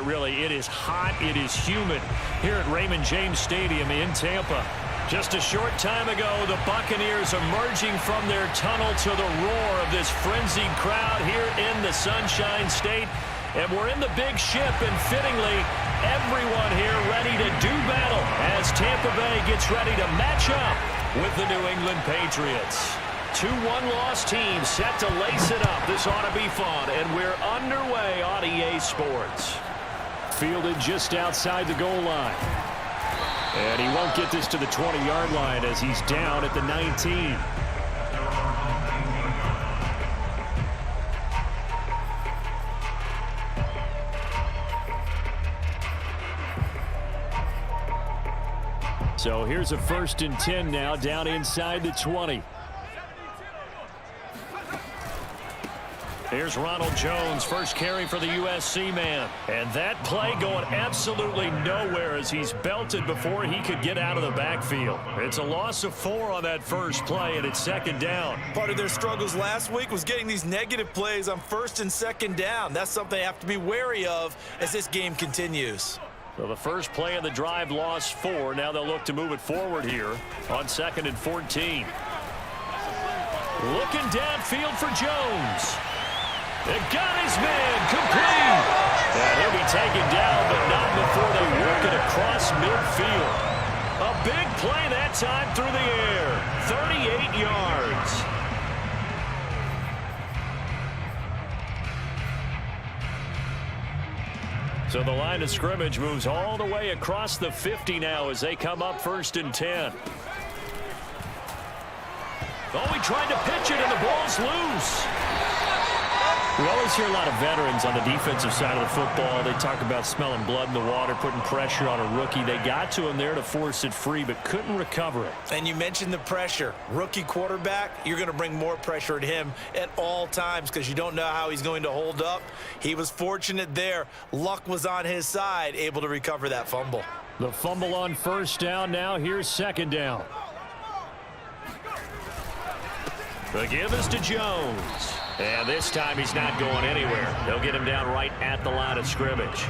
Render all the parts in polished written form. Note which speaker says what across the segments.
Speaker 1: really. It is hot. It is humid here at Raymond James Stadium in Tampa. Just a short time ago, the Buccaneers emerging from their tunnel to the roar of this frenzied crowd here in the Sunshine State. And we're in the big ship, and fittingly, everyone here ready to do battle as Tampa Bay gets ready to match up with the New England Patriots. 2 one-loss teams set to lace it up. This ought to be fun, and we're underway on EA Sports. Fielded just outside the goal line. And he won't get this to the 20-yard line as he's down at the 19. So here's a 1st and 10 now, down inside the 20. Here's Ronald Jones, first carry for the USC man. And that play going absolutely nowhere as he's belted before he could get out of the backfield. It's a loss of 4 on that first play, and it's 2nd down.
Speaker 2: Part of their struggles last week was getting these negative plays on 1st and 2nd down. That's something they have to be wary of as this game continues.
Speaker 1: Well, the first play of the drive lost 4. Now they'll look to move it forward here on 2nd and 14. Looking downfield for Jones. It got his man complete. And he'll be taken down, but not before they work it across midfield. A big play that time through the air. 38 yards. So the line of scrimmage moves all the way across the 50 now as they come up 1st and 10. Oh, he tried to pitch it, and the ball's loose. We always hear a lot of veterans on the defensive side of the football. They talk about smelling blood in the water, putting pressure on a rookie. They got to him there to force it free, but couldn't recover it.
Speaker 2: And you mentioned the pressure. Rookie quarterback, you're going to bring more pressure at him at all times because you don't know how he's going to hold up. He was fortunate there. Luck was on his side, able to recover that fumble.
Speaker 1: The fumble on 1st down. Now here's 2nd down. The give is to Jones. And this time he's not going anywhere. They'll get him down right at the line of scrimmage.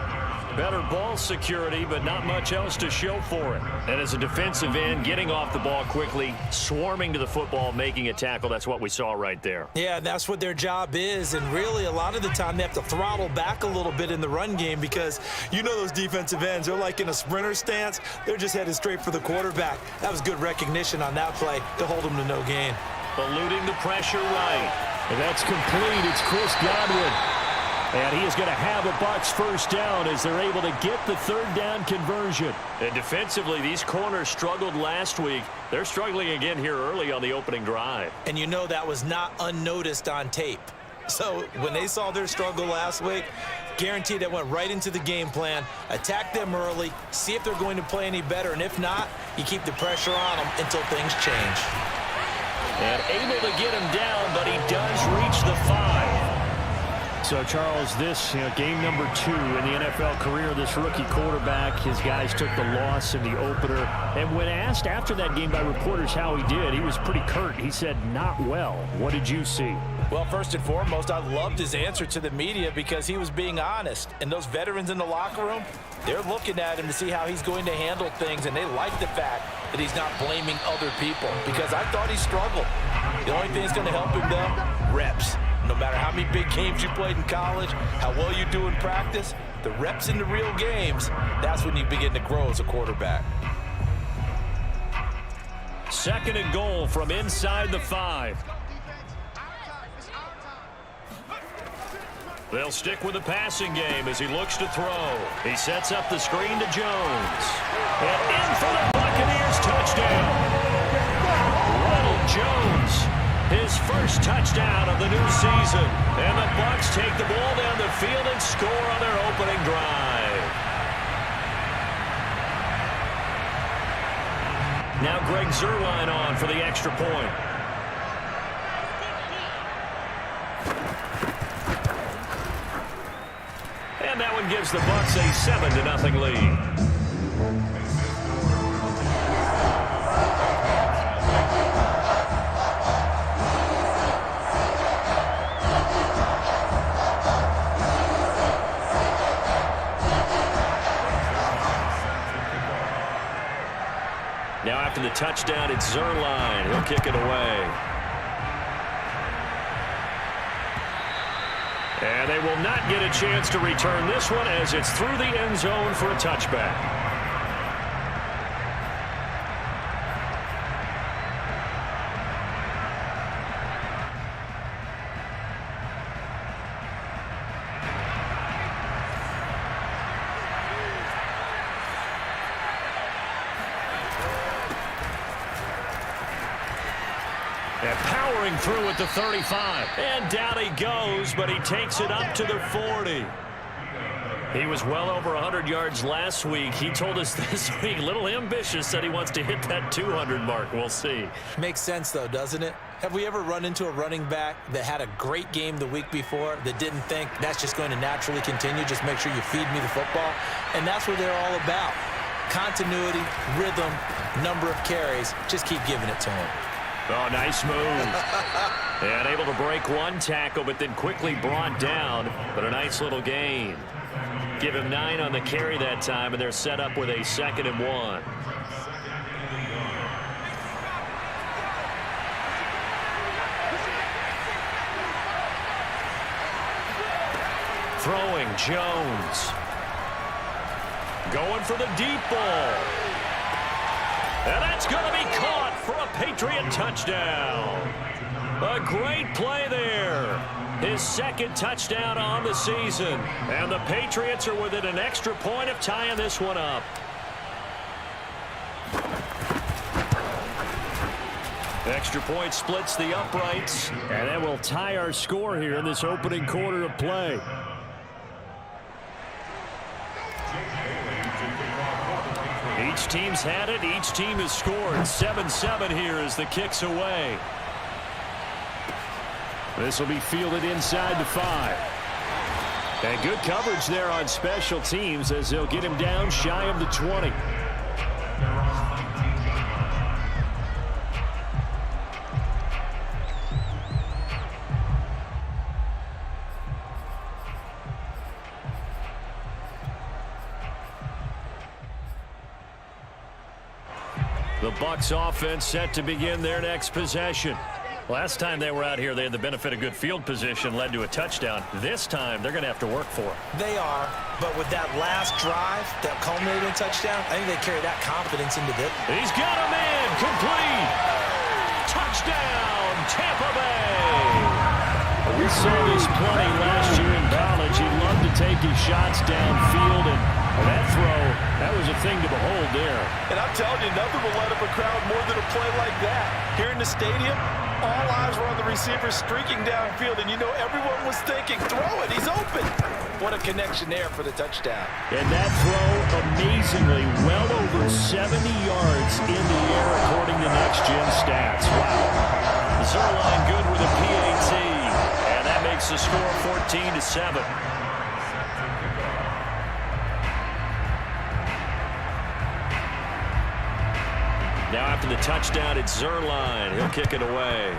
Speaker 1: Better ball security, but not much else to show for it. And as a defensive end, getting off the ball quickly, swarming to the football, making a tackle, that's what we saw right there.
Speaker 2: Yeah, that's what their job is. And really, a lot of the time, they have to throttle back a little bit in the run game because you know those defensive ends, they're like in a sprinter stance. They're just headed straight for the quarterback. That was good recognition on that play to hold him to no gain.
Speaker 1: Eluding the pressure right. And that's complete. It's Chris Godwin. And he is going to have a Bucs 1st down as they're able to get the 3rd down conversion. And defensively, these corners struggled last week. They're struggling again here early on the opening drive.
Speaker 2: And you know that was not unnoticed on tape. So when they saw their struggle last week, guaranteed that went right into the game plan. Attack them early, see if they're going to play any better. And if not, you keep the pressure on them until things change.
Speaker 1: And able to get him down, but he does reach the 5. So, Charles, this game number 2 in the NFL career, this rookie quarterback, his guys took the loss in the opener. And when asked after that game by reporters how he did, he was pretty curt. He said, not well. What did you see?
Speaker 2: Well, first and foremost, I loved his answer to the media because he was being honest. And those veterans in the locker room, they're looking at him to see how he's going to handle things, and they like the fact that he's not blaming other people because I thought he struggled. The only thing that's going to help him, though, reps. No matter how many big games you played in college, how well you do in practice, the reps in the real games, that's when you begin to grow as a quarterback.
Speaker 1: 2nd and goal from inside the 5. They'll stick with the passing game as he looks to throw. He sets up the screen to Jones. And in for the Buccaneers touchdown. Ronald Jones, his first touchdown of the new season. And the Bucs take the ball down the field and score on their opening drive. Now Greg Zuerlein on for the extra point. And that one gives the Bucs a 7-0 lead. Now after the touchdown, it's Zerline. He'll kick it away. And they will not get a chance to return this one as it's through the end zone for a touchback. And powering through at the 35. And down he goes, but he takes it up to the 40. He was well over 100 yards last week. He told us this week, a little ambitious, said he wants to hit that 200 mark. We'll see.
Speaker 2: Makes sense, though, doesn't it? Have we ever run into a running back that had a great game the week before that didn't think that's just going to naturally continue? Just make sure you feed me the football. And that's what they're all about. Continuity, rhythm, number of carries. Just keep giving it to him.
Speaker 1: Oh, nice move. And able to break one tackle, but then quickly brought down. But a nice little gain. Give him 9 on the carry that time, and they're set up with a 2nd and 1. Throwing, Jones. Going for the deep ball. And that's going to be caught for a Patriot touchdown. A great play there. His 2nd touchdown on the season. And the Patriots are within an extra point of tying this one up. Extra point splits the uprights. And that will tie our score here in this opening quarter of play. Each team's had it. Each team has scored. 7-7 here as the kick's away. This will be fielded inside the 5. And good coverage there on special teams as they'll get him down shy of the 20. The Bucs offense set to begin their next possession. Last time they were out here, they had the benefit of good field position, led to a touchdown. This time, they're going to have to work for it.
Speaker 2: They are, but with that last drive, that culminating touchdown, I think they carry that confidence into this.
Speaker 1: He's got him in, complete. Touchdown, Tampa Bay. We saw this plenty last year in college. He loved to take his shots downfield, and that throw, that was a thing to behold there.
Speaker 2: And I'm telling you, nothing will light up a crowd more than a play like that. Here in the stadium, all eyes were on the receiver streaking downfield, and you know everyone was thinking, throw it, he's open. What a connection there for the touchdown.
Speaker 1: And that throw, amazingly, well over 70 yards in the air, according to Next Gen stats. Wow. Zerline good with a PAT, and that makes the score 14-7. Now after the touchdown, it's Zerline. He'll kick it away.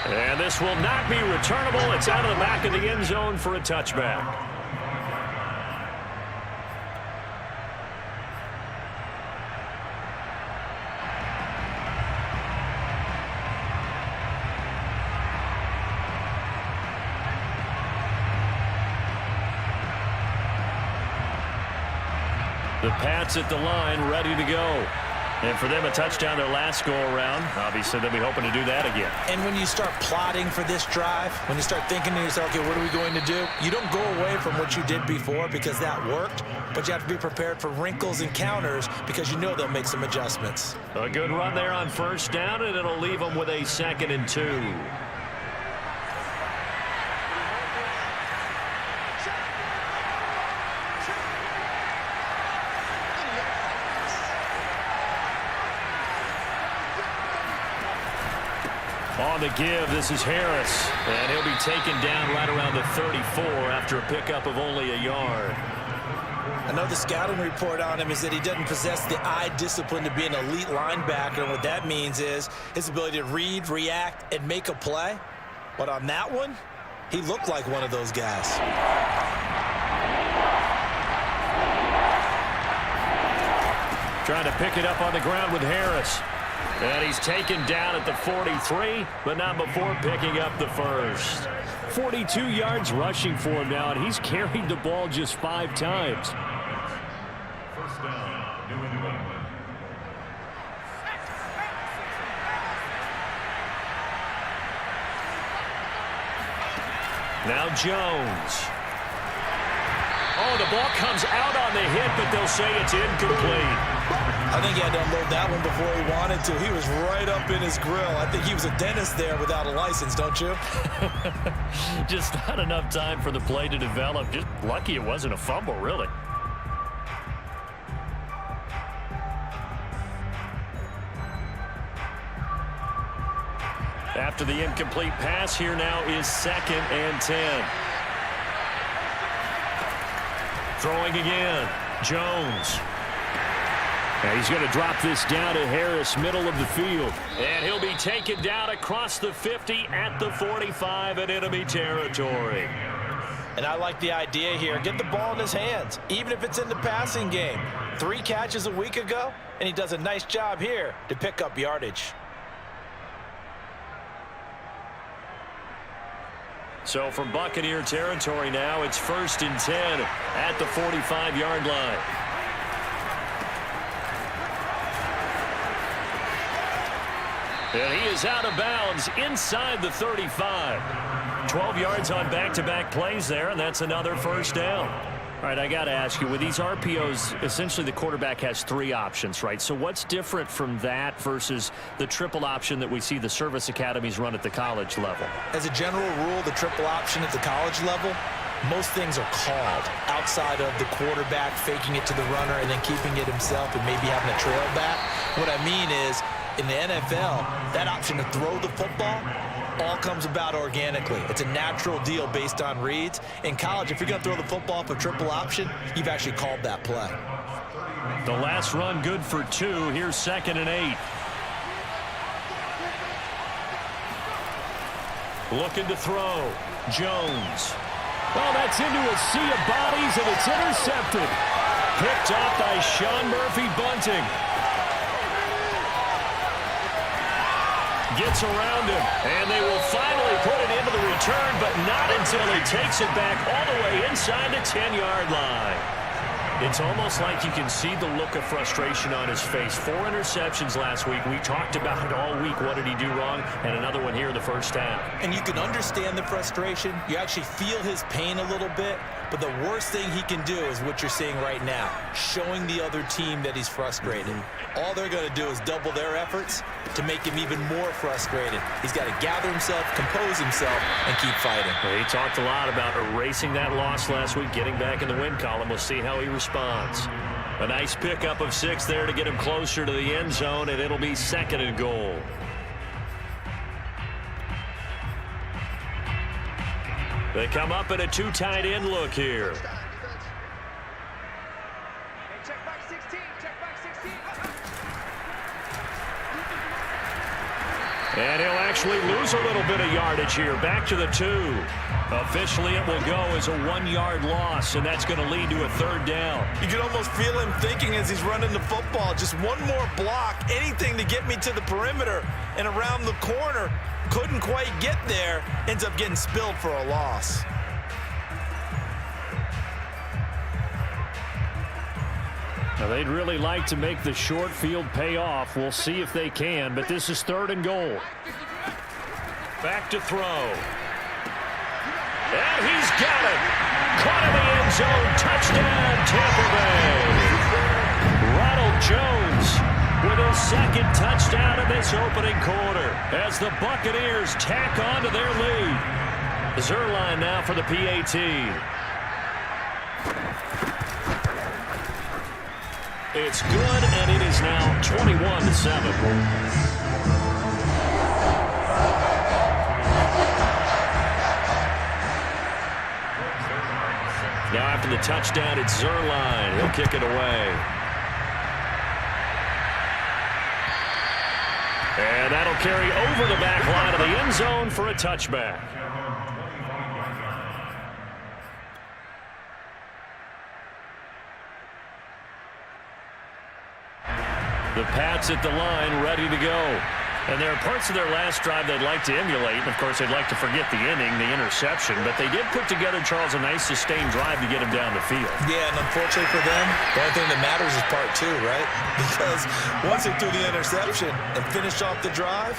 Speaker 1: And this will not be returnable. It's out of the back of the end zone for a touchback. The Pats at the line, ready to go. And for them, a touchdown their last go-around. Obviously, they'll be hoping to do that again.
Speaker 2: And when you start plotting for this drive, when you start thinking to yourself, okay, what are we going to do? You don't go away from what you did before because that worked, but you have to be prepared for wrinkles and counters because you know they'll make some adjustments.
Speaker 1: A good run there on first down, and it'll leave them with a 2nd and 2. On the give, this is Harris, and he'll be taken down right around the 34 after a pickup of only a yard.
Speaker 2: I know the scouting report on him is that he doesn't possess the eye discipline to be an elite linebacker, and what that means is his ability to read, react, and make a play. But on that one, he looked like one of those guys.
Speaker 1: Trying to pick it up on the ground with Harris. And he's taken down at the 43, but not before picking up the first. 42 yards rushing for him now, and he's carried the ball just 5 times.
Speaker 3: First down, New England.
Speaker 1: Now Jones. Oh, the ball comes out on the hit, but they'll say it's incomplete.
Speaker 2: I think he had to unload that one before he wanted to. He was right up in his grill. I think he was a dentist there without a license, don't you?
Speaker 1: Just not enough time for the play to develop. Just lucky it wasn't a fumble, really. After the incomplete pass, here now is 2nd and 10. Throwing again. Jones. And he's going to drop this down to Harris, middle of the field. And he'll be taken down across the 50 at the 45 in enemy territory.
Speaker 2: And I like the idea here. Get the ball in his hands, even if it's in the passing game. 3 catches a week ago, and he does a nice job here to pick up yardage.
Speaker 1: So from Buccaneer territory now, it's 1st and 10 at the 45-yard line. And he is out of bounds inside the 35. 12 yards on back-to-back plays there, and that's another first down. All right, I got to ask you, with these RPOs, essentially the quarterback has 3 options, right? So what's different from that versus the triple option that we see the service academies run at the college level?
Speaker 2: As a general rule, the triple option at the college level, most things are called outside of the quarterback faking it to the runner and then keeping it himself and maybe having a trail back. What I mean is, in the NFL, that option to throw the football all comes about organically. It's a natural deal based on reads. In college, if you're going to throw the football for triple option, you've actually called that play.
Speaker 1: The last run good for 2. Here's 2nd and 8. Looking to throw. Jones. Well, that's into a sea of bodies, and it's intercepted. Picked up by Sean Murphy-Bunting. Gets around him, and they will finally put it into the return, but not until he takes it back all the way inside the 10-yard line. It's almost like you can see the look of frustration on his face. 4 interceptions last week. We talked about it all week. What did he do wrong? And another one here in the first half.
Speaker 2: And you can understand the frustration. You actually feel his pain a little bit. But the worst thing he can do is what you're seeing right now, showing the other team that he's frustrated. All they're going to do is double their efforts to make him even more frustrated. He's got to gather himself, compose himself, and keep fighting.
Speaker 1: He talked a lot about erasing that loss last week, getting back in the win column. We'll see how he responds. A nice pickup of 6 there to get him closer to the end zone, and it'll be 2nd and goal. They come up in a 2 tight end look here.
Speaker 4: Check back 16. Check back 16.
Speaker 1: And he'll actually lose a little bit of yardage here. Back to the 2. Officially, it will go as a 1-yard loss, and that's going to lead to a 3rd down.
Speaker 2: You can almost feel him thinking as he's running the football, just one more block, anything to get me to the perimeter and around the corner. Couldn't quite get there, ends up getting spilled for a loss.
Speaker 1: Now, they'd really like to make the short field pay off. We'll see if they can, but this is 3rd and goal. Back to throw. And he's got it. Caught in the end zone. Touchdown, Tampa Bay. Ronald Jones with his 2nd touchdown in this opening quarter as the Buccaneers tack on to their lead. Zerline now for the PAT. It's good, and it is now 21-7. Now after the touchdown, it's Zerline. He'll kick it away. And that'll carry over the back line of the end zone for a touchback. The Pats at the line, ready to go. And there are parts of their last drive they'd like to emulate. And, of course, they'd like to forget the inning, the interception. But they did put together, Charles, a nice sustained drive to get him down the field.
Speaker 2: Yeah, and unfortunately for them, the only thing that matters is part two, right? Because once they threw the interception and finished off the drive,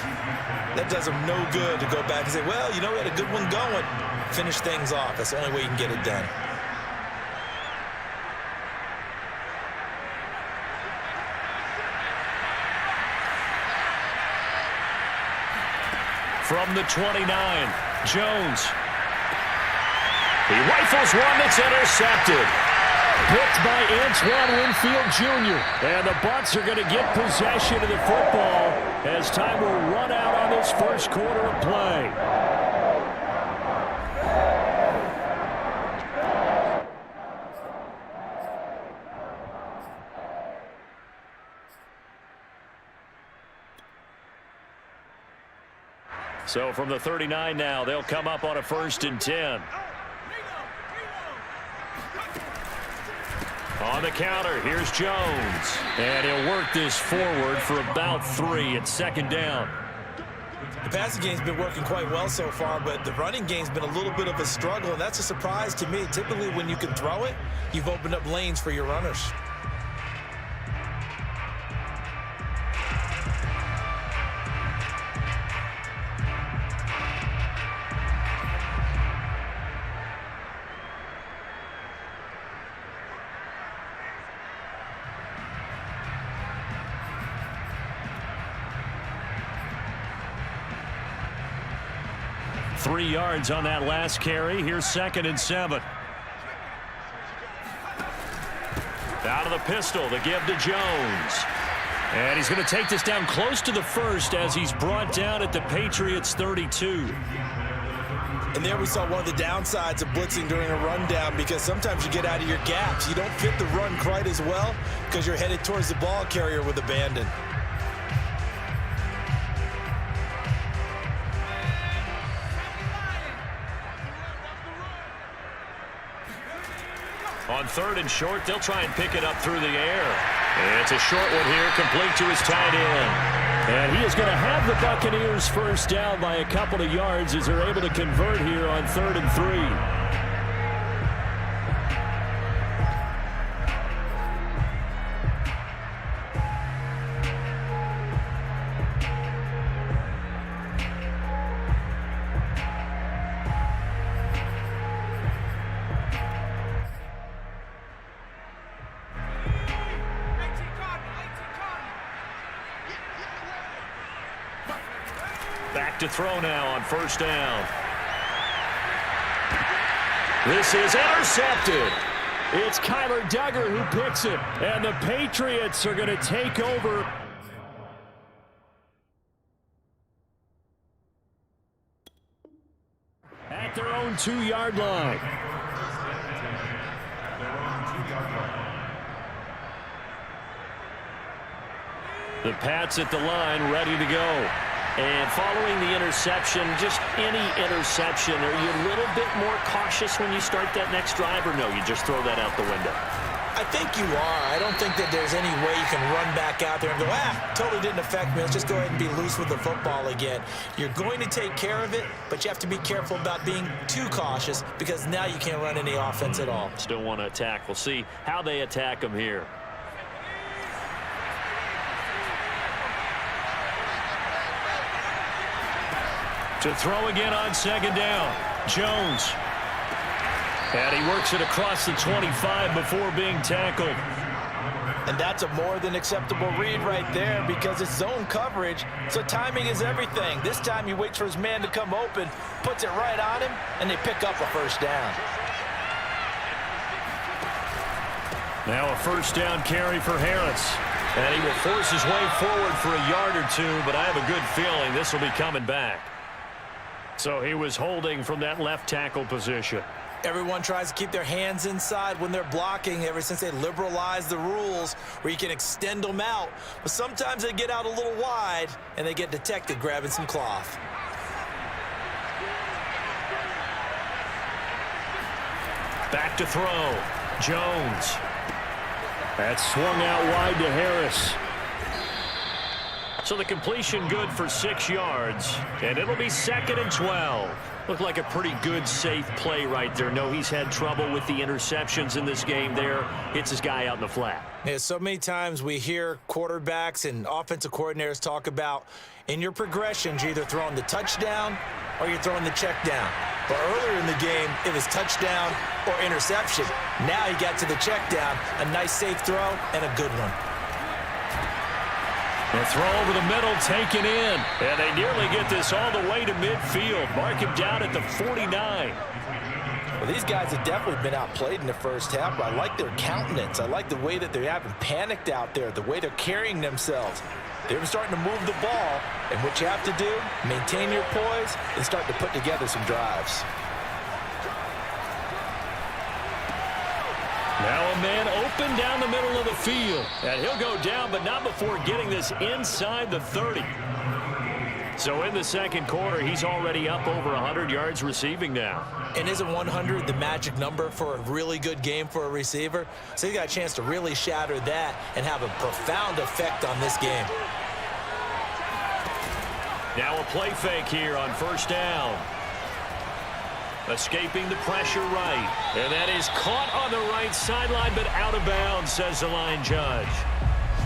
Speaker 2: that does them no good to go back and say, well, you know, we had a good one going. Finish things off. That's the only way you can get it done.
Speaker 1: From the 29, Jones. He rifles one that's intercepted. Picked by Antoine Winfield Jr. And the Bucs are going to get possession of the football as time will run out on this first quarter of play. So from the 39 now, they'll come up on a 1st and 10. On the counter, here's Jones. And he'll work this forward for about 3 at 2nd down.
Speaker 2: The passing game's been working quite well so far, but the running game's been a little bit of a struggle, and that's a surprise to me. Typically, when you can throw it, you've opened up lanes for your runners.
Speaker 1: Three yards on that last carry. Here's 2nd and 7. Out of the pistol, the give to Jones. And he's going to take this down close to the 1st as he's brought down at the Patriots 32.
Speaker 2: And there we saw one of the downsides of blitzing during a rundown, because sometimes you get out of your gaps. You don't fit the run quite as well because you're headed towards the ball carrier with abandon.
Speaker 1: On 3rd and short, they'll try and pick it up through the air. And it's a short one here, complete to his tight end. And he is going to have the Buccaneers first down by a couple of yards as they're able to convert here on 3rd and 3. Back to throw now on 1st down. This is intercepted. It's Kyler Duggar who picks it. And the Patriots are going to take over. At their own 2-yard line. The Pats at the line, ready to go. And following the interception, just any interception, are you a little bit more cautious when you start that next drive, or no, you just throw that out the window?
Speaker 2: I think you are. I don't think that there's any way you can run back out there and go, totally didn't affect me. Let's just go ahead and be loose with the football again. You're going to take care of it, but you have to be careful about being too cautious, because now you can't run any offense at all.
Speaker 1: Still want to attack. We'll see how they attack them here. To throw again on 2nd down, Jones. And he works it across the 25 before being tackled.
Speaker 2: And that's a more than acceptable read right there, because it's zone coverage, so timing is everything. This time he waits for his man to come open, puts it right on him, and they pick up a 1st down.
Speaker 1: Now a 1st down carry for Harris. And he will force his way forward for a yard or two, but I have a good feeling this will be coming back. So he was holding from that left tackle position.
Speaker 2: Everyone tries to keep their hands inside when they're blocking ever since they liberalized the rules where you can extend them out. But sometimes they get out a little wide and they get detected grabbing some cloth.
Speaker 1: Back to throw. Jones. That's swung out wide to Harris. So the completion good for 6 yards, and it'll be 2nd and 12. Looked like a pretty good, safe play right there. No, he's had trouble with the interceptions in this game there. Hits his guy out in the flat.
Speaker 2: Yeah, so many times we hear quarterbacks and offensive coordinators talk about in your progressions, you're either throwing the touchdown or you're throwing the check down. But earlier in the game, it was touchdown or interception. Now he got to the check down, a nice safe throw, and a good one.
Speaker 1: The throw over the middle, taken in. And they nearly get this all the way to midfield. Mark him down at the 49.
Speaker 2: Well, these guys have definitely been outplayed in the first half, but I like their countenance. I like the way that they haven't panicked out there, the way they're carrying themselves. They're starting to move the ball, and what you have to do, maintain your poise and start to put together some drives.
Speaker 1: Now a man open down the middle of the field. And he'll go down, but not before getting this inside the 30. So in the second quarter, he's already up over 100 yards receiving now.
Speaker 2: And isn't 100 the magic number for a really good game for a receiver? So you got a chance to really shatter that and have a profound effect on this game.
Speaker 1: Now a play fake here on first down. Escaping the pressure right. And that is caught on the right sideline, but out of bounds, says the line judge.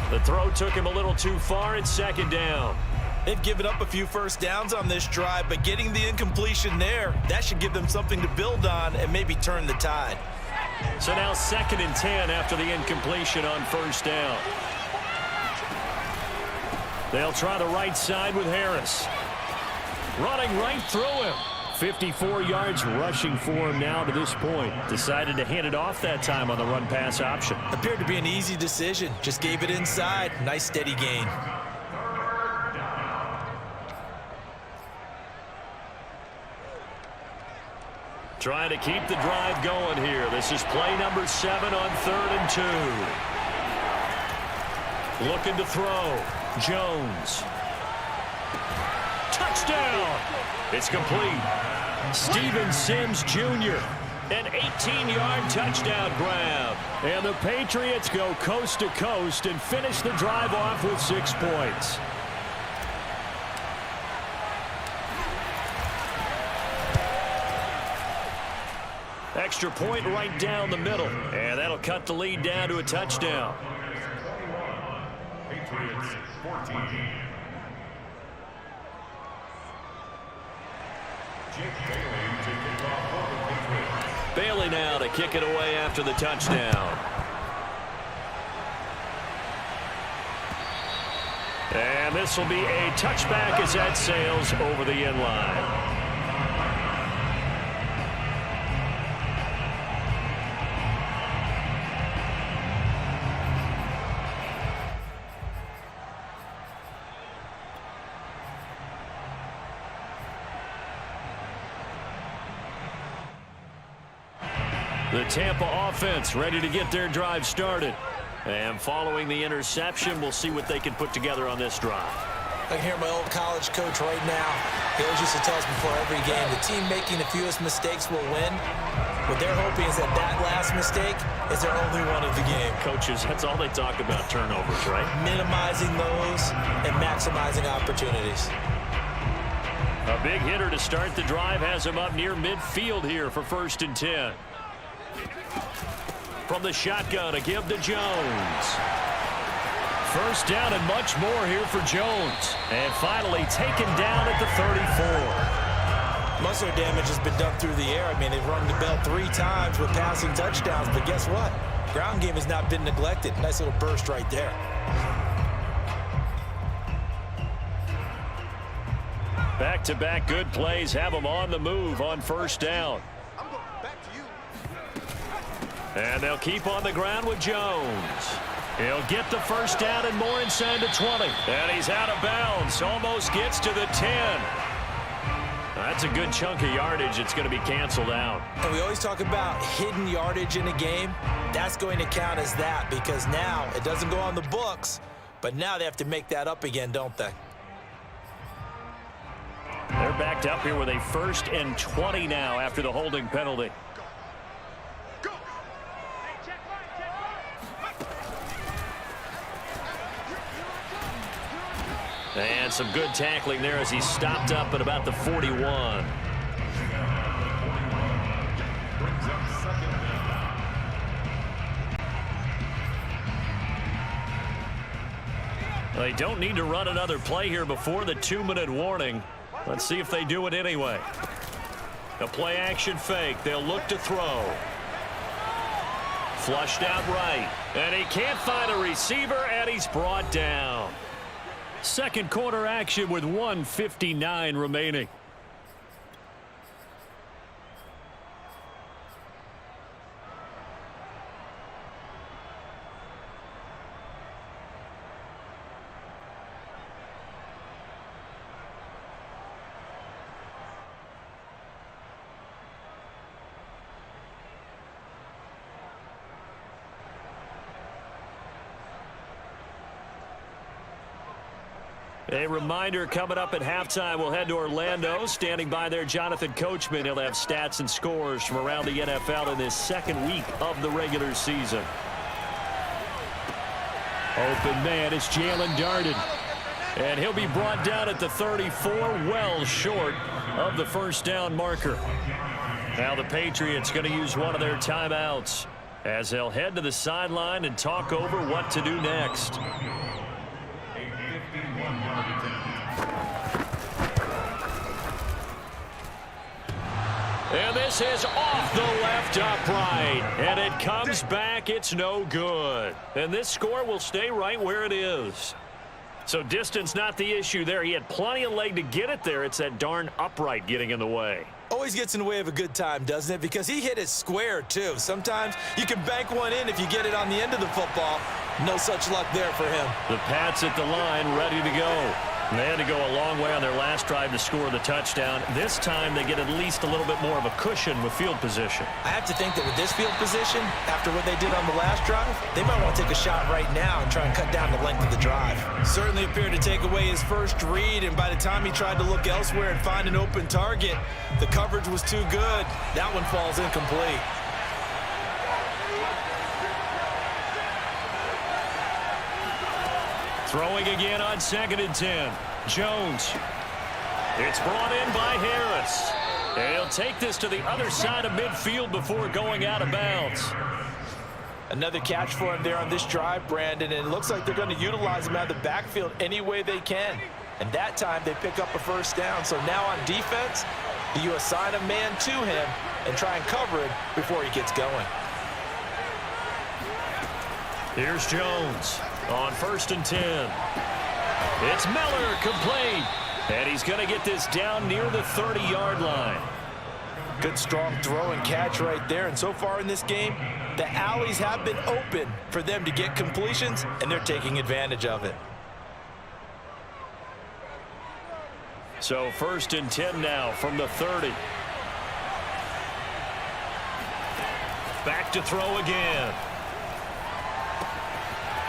Speaker 1: The throw took him a little too far. It's second down.
Speaker 2: They've given up a few first downs on this drive, but getting the incompletion there, that should give them something to build on and maybe turn the tide.
Speaker 1: So now 2nd and 10 after the incompletion on first down. They'll try the right side with Harris. Running right through him. 54 yards rushing for him now to this point. Decided to hand it off that time on the run-pass option.
Speaker 2: Appeared to be an easy decision. Just gave it inside. Nice steady gain.
Speaker 1: Trying to keep the drive going here. This is play number 7 on 3rd and 2. Looking to throw. Jones. Touchdown! It's complete. Steven Sims Jr. An 18-yard touchdown grab. And the Patriots go coast to coast and finish the drive off with 6 points. Extra point right down the middle. And that'll cut the lead down to a touchdown.
Speaker 3: Patriots 14.
Speaker 1: Bailey now to kick it away after the touchdown. And this will be a touchback as that sails over the end line. The Tampa offense ready to get their drive started. And following the interception, we'll see what they can put together on this drive.
Speaker 2: I can hear my old college coach right now. He always used to tell us before every game, the team making the fewest mistakes will win. What they're hoping is that that last mistake is their only one of the game.
Speaker 1: Coaches, that's all they talk about, turnovers, right?
Speaker 2: Minimizing those and maximizing opportunities.
Speaker 1: A big hitter to start the drive has him up near midfield here for 1st and 10. From the shotgun, a give to Jones. First down and much more here for Jones. And finally taken down at the 34.
Speaker 2: Most of their damage has been done through the air. I mean, they've rung the bell 3 times with passing touchdowns, but guess what? Ground game has not been neglected. Nice little burst right there.
Speaker 1: Back-to-back good plays have them on the move on first down. And they'll keep on the ground with Jones. He'll get the first down and more inside the 20. And he's out of bounds. Almost gets to the 10. That's a good chunk of yardage. It's going to be canceled out.
Speaker 2: And we always talk about hidden yardage in a game. That's going to count as that because now it doesn't go on the books, but now they have to make that up again, don't they?
Speaker 1: They're backed up here with a 1st and 20 now after the holding penalty. And some good tackling there as he stopped up at about the 41.
Speaker 3: Brings up second down.
Speaker 1: They don't need to run another play here before the 2-minute warning. Let's see if they do it anyway. A play action fake. They'll look to throw. Flushed out right. And he can't find a receiver, and he's brought down. Second quarter action with 1:59 remaining. A reminder, coming up at halftime, we'll head to Orlando. Standing by there, Jonathan Coachman. He'll have stats and scores from around the NFL in this second week of the regular season. Open man, it's Jalen Darden. And he'll be brought down at the 34, well short of the first down marker. Now the Patriots going to use one of their timeouts as they'll head to the sideline and talk over what to do next. And this is off the left upright. And it comes back. It's no good. And this score will stay right where it is. So distance not the issue there. He had plenty of leg to get it there. It's that darn upright getting in the way.
Speaker 2: Always gets in the way of a good time, doesn't it? Because he hit it square, too. Sometimes you can bank one in if you get it on the end of the football. No such luck there for him.
Speaker 1: The Pats at the line, ready to go. And they had to go a long way on their last drive to score the touchdown. This time they get at least a little bit more of a cushion with field position.
Speaker 2: I have to think that with this field position, after what they did on the last drive, they might want to take a shot right now and try and cut down the length of the drive. Certainly appeared to take away his first read, and by the time he tried to look elsewhere and find an open target, the coverage was too good. That one falls incomplete.
Speaker 1: Throwing again on 2nd and 10. Jones. It's brought in by Harris. And he'll take this to the other side of midfield before going out of bounds.
Speaker 2: Another catch for him there on this drive, Brandon, and it looks like they're going to utilize him out of the backfield any way they can. And that time they pick up a first down. So now on defense, you assign a man to him and try and cover it before he gets going.
Speaker 1: Here's Jones on 1st and 10. It's Miller, complete. And he's going to get this down near the 30-yard line.
Speaker 2: Good strong throw and catch right there. And so far in this game, the alleys have been open for them to get completions, and they're taking advantage of it.
Speaker 1: So 1st and 10 now from the 30. Back to throw again.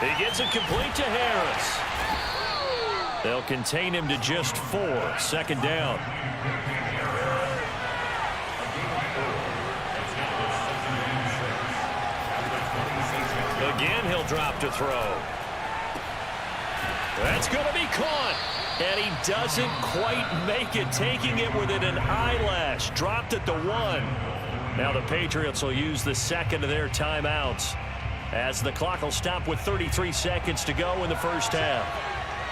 Speaker 1: He gets it complete to Harris. They'll contain him to just 4. 2nd down. Again, he'll drop to throw. That's going to be caught. And he doesn't quite make it, taking it within an eyelash. Dropped at the 1. Now the Patriots will use the second of their timeouts, as the clock will stop with 33 seconds to go in the first half.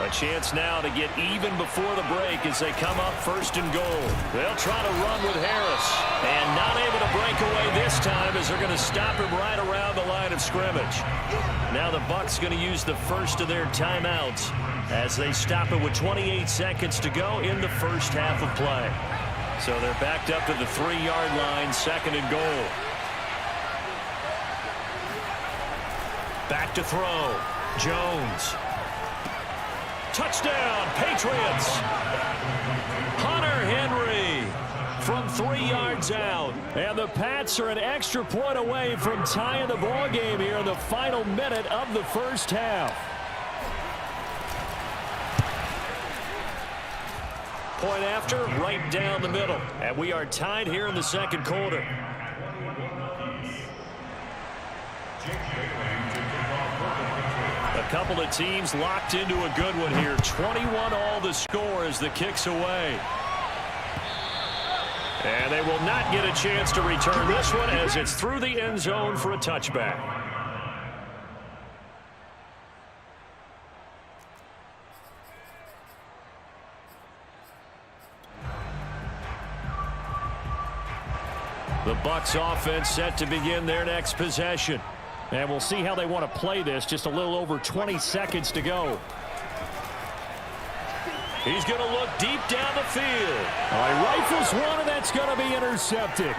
Speaker 1: A chance now to get even before the break as they come up 1st and goal. They'll try to run with Harris, and not able to break away this time as they're going to stop him right around the line of scrimmage. Now the Bucs going to use the first of their timeouts as they stop it with 28 seconds to go in the first half of play. So they're backed up to the 3-yard line, 2nd and goal. Back to throw. Jones. Touchdown, Patriots. Hunter Henry from 3 yards out. And the Pats are an extra point away from tying the ball game here in the final minute of the first half. Point after, right down the middle. And we are tied here in the second quarter. A couple of teams locked into a good one here. 21 all the score as the kick's away. And they will not get a chance to return this one as it's through the end zone for a touchback. The Bucs offense set to begin their next possession. And we'll see how they want to play this. Just a little over 20 seconds to go. He's going to look deep down the field. Rifles one, and that's going to be intercepted.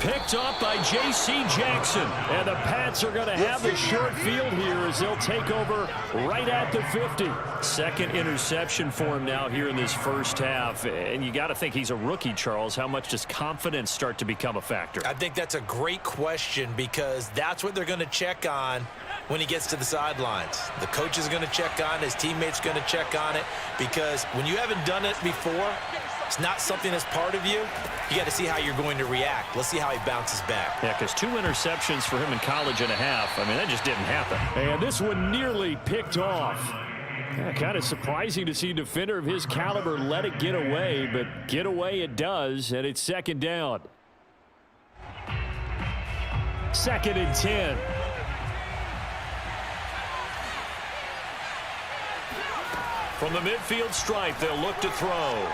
Speaker 1: Picked up by J.C. Jackson. And the Pats are going to have the short field here as they'll take over right at the 50. Second interception for him now here in this first half. And you got to think he's a rookie, Charles. How much does confidence start to become a factor?
Speaker 2: I think that's a great question because that's what they're going to check on when he gets to the sidelines. The coach is going to check on it. His teammates going to check on it because when you haven't done it before, it's not something that's part of you. You got to see how you're going to react. Let's see how he bounces back.
Speaker 1: Yeah, because 2 interceptions for him in college and a half. I mean, that just didn't happen. And this one nearly picked off. Yeah, kind of surprising to see a defender of his caliber let it get away, but get away it does, and it's second down. 2nd and 10. From the midfield stripe, they'll look to throw.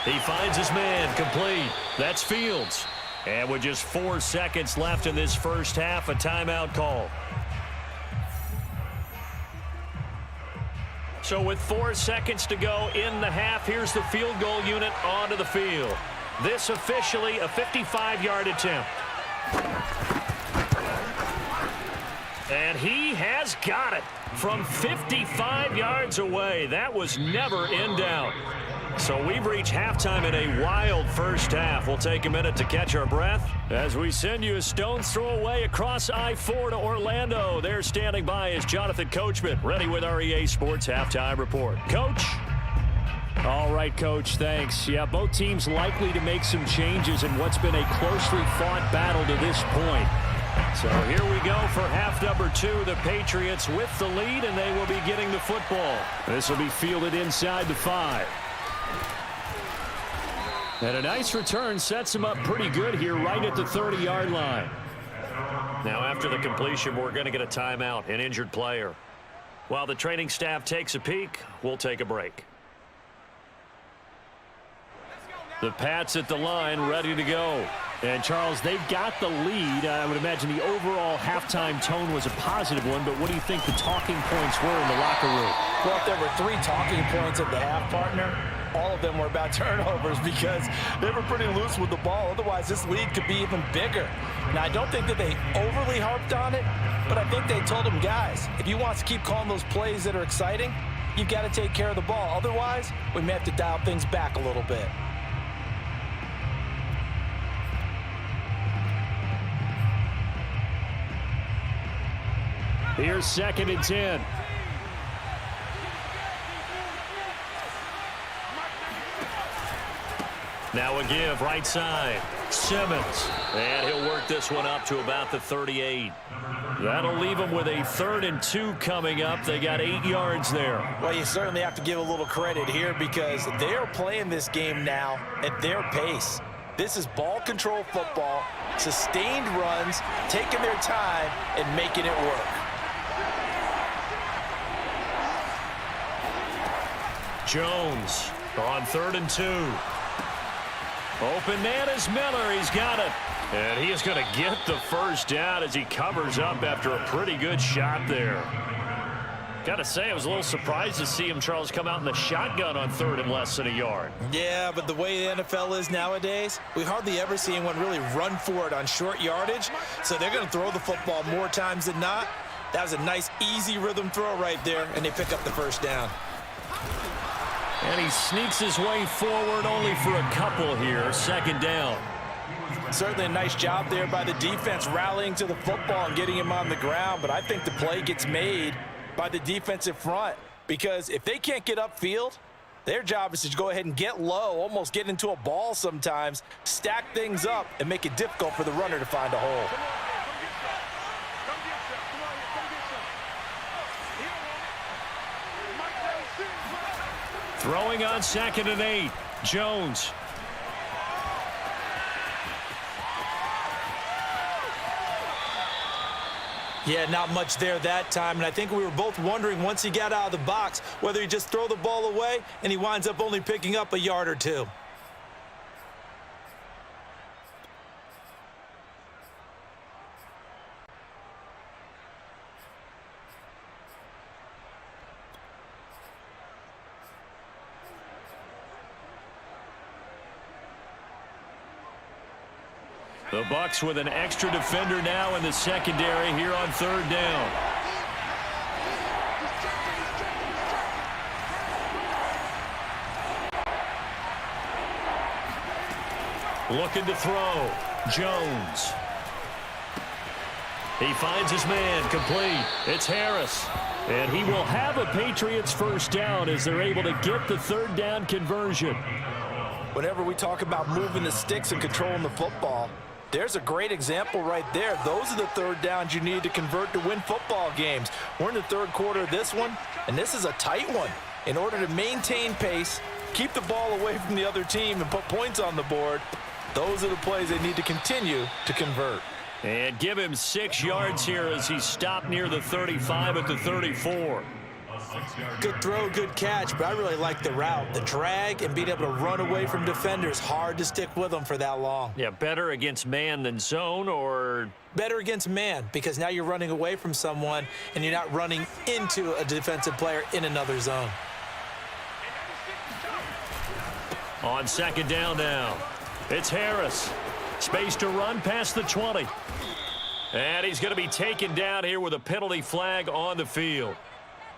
Speaker 1: He finds his man, complete. That's Fields. And with just 4 seconds left in this first half, a timeout call. So with 4 seconds to go in the half, here's the field goal unit onto the field. This officially a 55-yard attempt. And he has got it from 55 yards away. That was never in doubt. So we've reached halftime in a wild first half. We'll take a minute to catch our breath as we send you a stone's throw away across I-4 to Orlando. There standing by is Jonathan Coachman, ready with our EA Sports Halftime Report. Coach? All right, Coach, thanks. Yeah, both teams likely to make some changes in what's been a closely fought battle to this point. So here we go for half number 2. The Patriots with the lead, and they will be getting the football. This will be fielded inside the 5. And a nice return sets him up pretty good here right at the 30-yard line. Now after the completion, we're going to get a timeout, an injured player. While the training staff takes a peek, we'll take a break. The Pats at the line, ready to go. And, Charles, they've got the lead. I would imagine the overall halftime tone was a positive one, but what do you think the talking points were in the locker room?
Speaker 2: Well, if there were 3 talking points at the half, partner, all of them were about turnovers because they were pretty loose with the ball. Otherwise, this lead could be even bigger. Now, I don't think that they overly harped on it, but I think they told them, guys, if you want to keep calling those plays that are exciting, you've got to take care of the ball. Otherwise, we may have to dial things back a little bit.
Speaker 1: Here's 2nd and 10. Now a give right side. Simmons. And he'll work this one up to about the 38. That'll leave them with a 3rd and 2 coming up. They got 8 yards there.
Speaker 2: Well, you certainly have to give a little credit here because they're playing this game now at their pace. This is ball control football, sustained runs, taking their time and making it work.
Speaker 1: Jones on 3rd and 2. Open man is Miller. He's got it. And he is going to get the first down as he covers up after a pretty good shot there. Got to say, I was a little surprised to see him, Charles, come out in the shotgun on 3rd and less than a yard.
Speaker 2: Yeah, but the way the NFL is nowadays, we hardly ever see anyone really run for it on short yardage. So they're going to throw the football more times than not. That was a nice, easy rhythm throw right there, and they pick up the first down.
Speaker 1: And he sneaks his way forward only for a couple here. 2nd down.
Speaker 2: Certainly a nice job there by the defense rallying to the football and getting him on the ground. But I think the play gets made by the defensive front because if they can't get upfield, their job is to go ahead and get low, almost get into a ball sometimes, stack things up, and make it difficult for the runner to find a hole.
Speaker 1: Throwing on 2nd and 8. Jones.
Speaker 2: Yeah, not much there that time, and I think we were both wondering once he got out of the box whether he'd just throw the ball away, and he winds up only picking up a yard or two.
Speaker 1: The Bucs with an extra defender now in the secondary here on 3rd down. Looking to throw. Jones. He finds his man, complete. It's Harris. And he will have a Patriots first down as they're able to get the 3rd down conversion.
Speaker 2: Whenever we talk about moving the sticks and controlling the football, there's a great example right there. Those are the 3rd downs you need to convert to win football games. We're in the 3rd quarter of this one, and this is a tight one. In order to maintain pace, keep the ball away from the other team, and put points on the board, those are the plays they need to continue to convert.
Speaker 1: And give him 6 yards here as he stopped near the 35 at the 34.
Speaker 2: Good throw, good catch, but I really like the route. The drag and being able to run away from defenders, hard to stick with them for that long.
Speaker 1: Yeah, better against man than zone, or?
Speaker 2: Better against man, because now you're running away from someone and you're not running into a defensive player in another zone.
Speaker 1: On 2nd down now, it's Harris. Space to run past the 20. And he's going to be taken down here with a penalty flag on the field.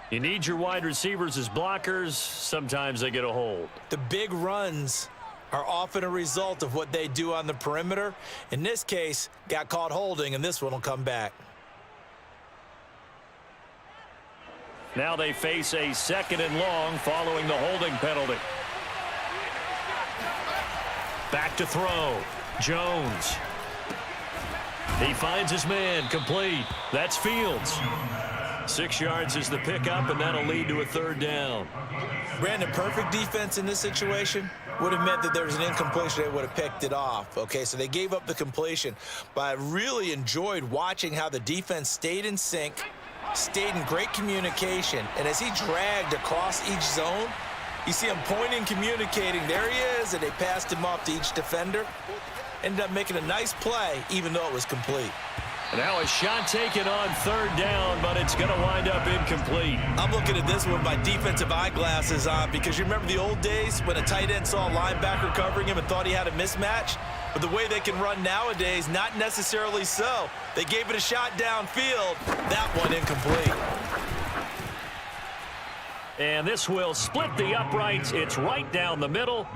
Speaker 1: You need your wide receivers as blockers. Sometimes they get a hold.
Speaker 2: The big runs are often a result of what they do on the perimeter. In this case, got caught holding, and this one will come back.
Speaker 1: Now they face a 2nd and long following the holding penalty. Back to throw. Jones. He finds his man, complete. That's Fields. 6 yards is the pickup, and that'll lead to a 3rd down.
Speaker 2: Brandon, perfect defense in this situation would have meant that there was an incompletion. They would have picked it off. Okay, so they gave up the completion. But I really enjoyed watching how the defense stayed in sync, stayed in great communication. And as he dragged across each zone, you see him pointing, communicating. There he is, and they passed him off to each defender. Ended up making a nice play, even though it was complete.
Speaker 1: Now a shot taken on 3rd down, but it's going to wind up incomplete.
Speaker 2: I'm looking at this with my defensive eyeglasses on, because you remember the old days when a tight end saw a linebacker covering him and thought he had a mismatch? But the way they can run nowadays, not necessarily so. They gave it a shot downfield. That one incomplete.
Speaker 1: And this will split the uprights. It's right down the middle.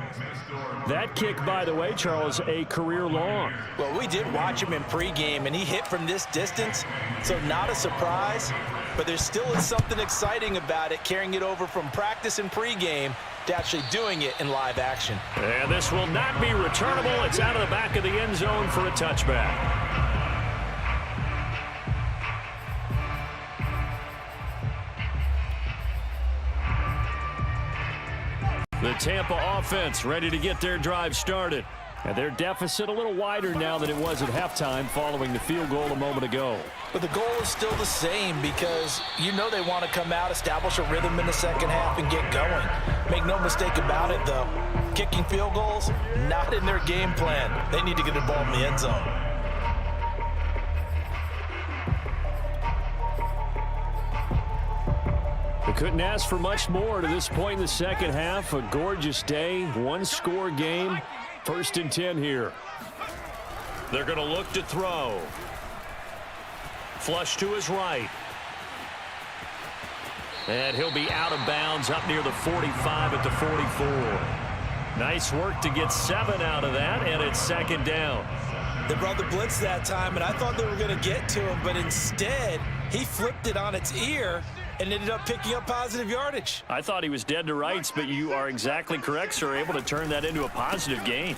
Speaker 1: That kick, by the way, Charles, a career long.
Speaker 2: Well, we did watch him in pregame, and he hit from this distance, so not a surprise. But there still is something exciting about it, carrying it over from practice and pregame to actually doing it in live action.
Speaker 1: And this will not be returnable. It's out of the back of the end zone for a touchback. The Tampa offense ready to get their drive started. And their deficit a little wider now than it was at halftime following the field goal a moment ago.
Speaker 2: But the goal is still the same, because you know they want to come out, establish a rhythm in the second half, and get going. Make no mistake about it, though. Kicking field goals, not in their game plan. They need to get the ball in the end zone.
Speaker 1: They couldn't ask for much more to this point in the second half. A gorgeous day, one-score game. 1st and 10 here. They're going to look to throw. Flush to his right. And he'll be out of bounds up near the 45 at the 44. Nice work to get 7 out of that, and it's 2nd down.
Speaker 2: They brought the blitz that time, and I thought they were going to get to him, but instead he flipped it on its ear and ended up picking up positive yardage.
Speaker 1: I thought he was dead to rights, but you are exactly correct, sir. Able to turn that into a positive gain.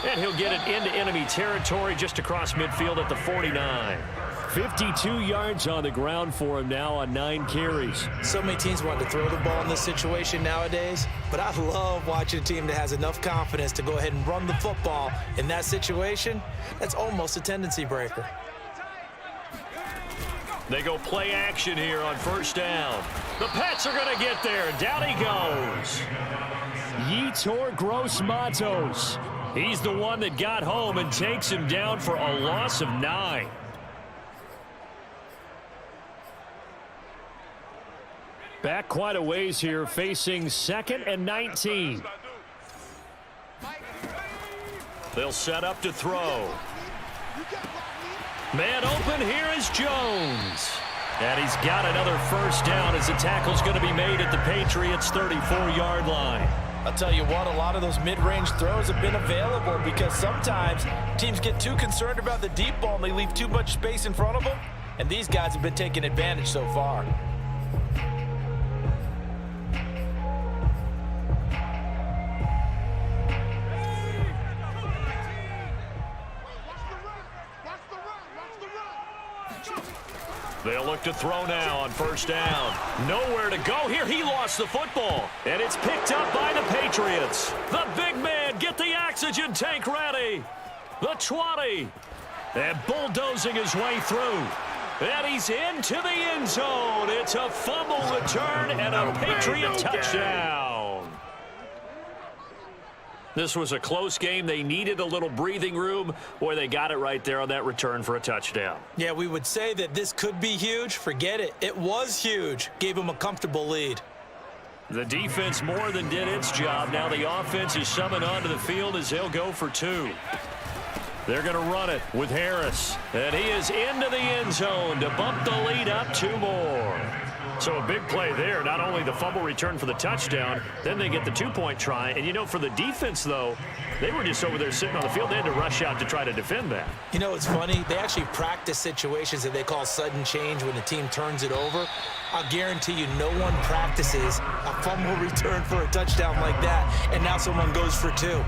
Speaker 1: And he'll get it into enemy territory just across midfield at the 49. 52 yards on the ground for him now on 9 carries.
Speaker 2: So many teams want to throw the ball in this situation nowadays, but I love watching a team that has enough confidence to go ahead and run the football in that situation. That's almost a tendency breaker.
Speaker 1: They go play action here on first down. The Pats are going to get there. Down he goes. Yetur Gross-Matos. He's the one that got home and takes him down for a loss of 9. Back quite a ways here, facing 2nd and 19. They'll set up to throw. Man open, here is Jones. And he's got another first down as the tackle's going to be made at the Patriots' 34-yard line.
Speaker 2: I'll tell you what, a lot of those mid-range throws have been available because sometimes teams get too concerned about the deep ball and they leave too much space in front of them. And these guys have been taking advantage so far.
Speaker 1: They'll look to throw now on first down. Nowhere to go here. He lost the football. And it's picked up by the Patriots. The big man, get the oxygen tank ready. The 20. And bulldozing his way through. And he's into the end zone. It's a fumble return and a Patriot touchdown. This was a close game. They needed a little breathing room. Boy, they got it right there on that return for a touchdown.
Speaker 2: Yeah, we would say that this could be huge. Forget it. It was huge. Gave them a comfortable lead.
Speaker 1: The defense more than did its job. Now the offense is summoned onto the field as they'll go for 2. They're going to run it with Harris. And he is into the end zone to bump the lead up 2 more. So a big play there. Not only the fumble return for the touchdown, then they get the 2-point try. And, you know, for the defense, though, they were just over there sitting on the field. They had to rush out to try to defend that.
Speaker 2: You know, it's funny. They actually practice situations that they call sudden change when the team turns it over. I'll guarantee you no one practices a fumble return for a touchdown like that, and now someone goes for 2.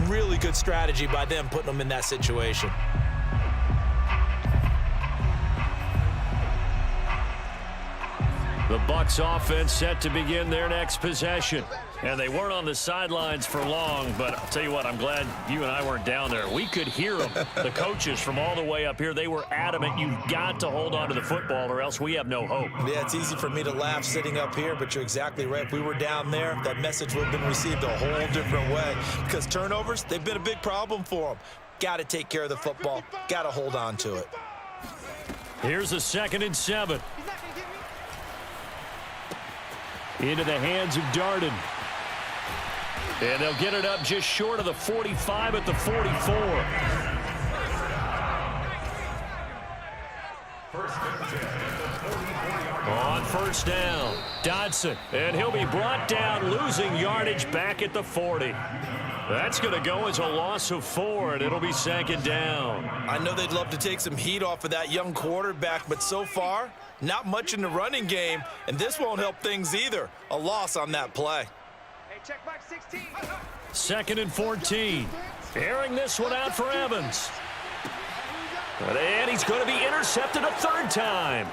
Speaker 2: Really good strategy by them putting them in that situation.
Speaker 1: The Bucs offense set to begin their next possession. And they weren't on the sidelines for long, but I'll tell you what, I'm glad you and I weren't down there. We could hear them, the coaches from all the way up here. They were adamant, you've got to hold on to the football or else we have no hope.
Speaker 2: Yeah, it's easy for me to laugh sitting up here, but you're exactly right. If we were down there, that message would have been received a whole different way. Because turnovers, they've been a big problem for them. Got to take care of the football. Got to hold on to it.
Speaker 1: Here's a 2nd and 7. Into the hands of Darden. And they'll get it up just short of the 45 at the 44. On first down, Dodson. And he'll be brought down, losing yardage back at the 40. That's going to go as a loss of 4, and it'll be 2nd down.
Speaker 2: I know they'd love to take some heat off of that young quarterback, but so far, not much in the running game, and this won't help things either. A loss on that play.
Speaker 4: Hey, check back 16.
Speaker 1: 2nd and 14. Airing this one out for Evans. And he's going to be intercepted a 3rd time.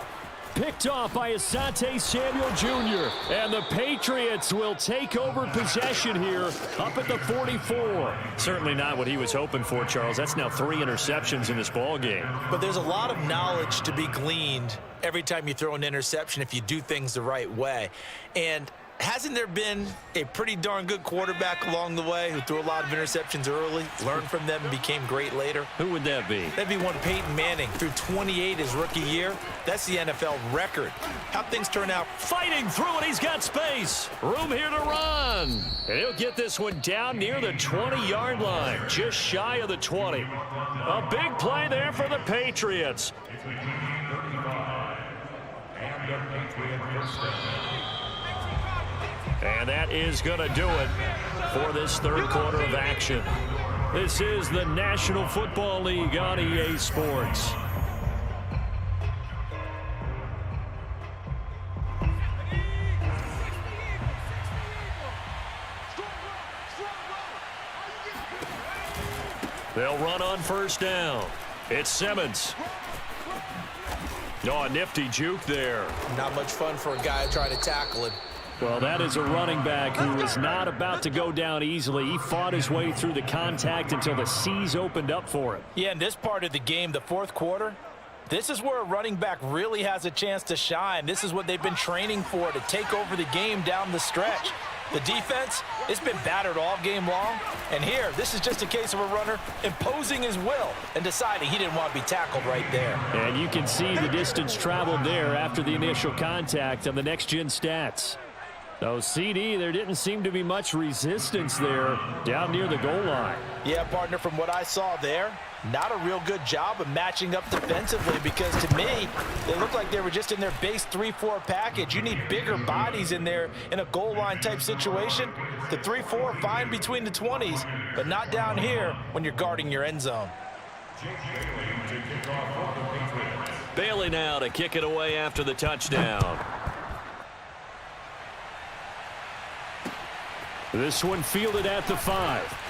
Speaker 1: Picked off by Asante Samuel Jr. And the Patriots will take over possession here up at the 44. Certainly not what he was hoping for, Charles. That's now 3 interceptions in this ball game.
Speaker 2: But there's a lot of knowledge to be gleaned every time you throw an interception if you do things the right way. And hasn't there been a pretty darn good quarterback along the way who threw a lot of interceptions early, learned from them, and became great later?
Speaker 1: Who would that be?
Speaker 2: That'd be one Peyton Manning. Threw 28 his rookie year. That's the NFL record. How'd things turn out?
Speaker 1: Fighting through it, he's got space. Room here to run. And he'll get this one down near the 20-yard line, just shy of the 20. A big play there for the Patriots. And that is going to do it for this 3rd quarter of action. This is the National Football League on EA Sports. They'll run on first down. It's Simmons. Oh, a nifty juke there.
Speaker 2: Not much fun for a guy trying to tackle him.
Speaker 1: Well, that is a running back who was not about to go down easily. He fought his way through the contact until the seas opened up for him.
Speaker 2: Yeah, in this part of the game, the fourth quarter, this is where a running back really has a chance to shine. This is what they've been training for, to take over the game down the stretch. The defense, it's been battered all game long. And here, this is just a case of a runner imposing his will and deciding he didn't want to be tackled right there.
Speaker 1: And you can see the distance traveled there after the initial contact on the next-gen stats. So, CD, there didn't seem to be much resistance there down near the goal line.
Speaker 2: Yeah, partner, from what I saw there, not a real good job of matching up defensively, because to me, they looked like they were just in their base 3-4 package. You need bigger bodies in there in a goal line type situation. The 3-4, fine between the 20s, but not down here when you're guarding your end zone.
Speaker 1: Bailey now to kick it away after the touchdown. This one fielded at the 5.